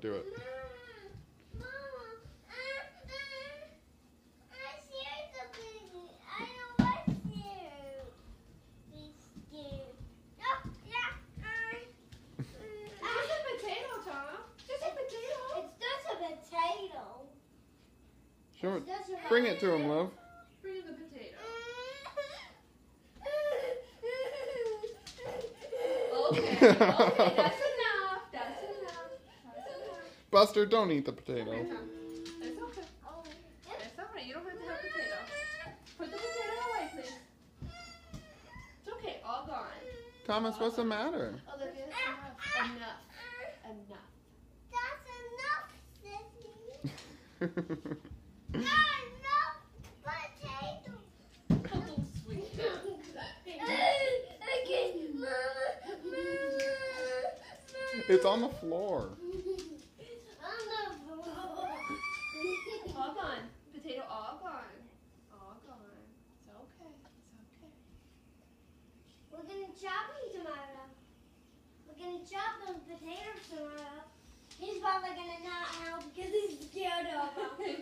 do it. Mama, I'm scared of being. I don't want to be scared. Oh, yeah. Just a potato, Tom. Just a potato. It's just a potato. Show It's just a Bring it to him, love. Bring the potato. Okay, that's enough. That's enough. That's enough. Buster, don't eat the potato. Okay, Tom. It's okay. It's alright. You don't have to have potato. Put the potato away, please. It's okay. All gone. Thomas, what's the matter? Olivia, enough. That's enough, Sissy. Not enough potato. Oh, sweet. Okay, Mama. It's on the floor. All gone. Potato all gone. All gone. It's okay. It's okay. We're gonna chop him tomorrow. We're gonna chop those potatoes tomorrow. He's probably gonna not help because he's scared of them.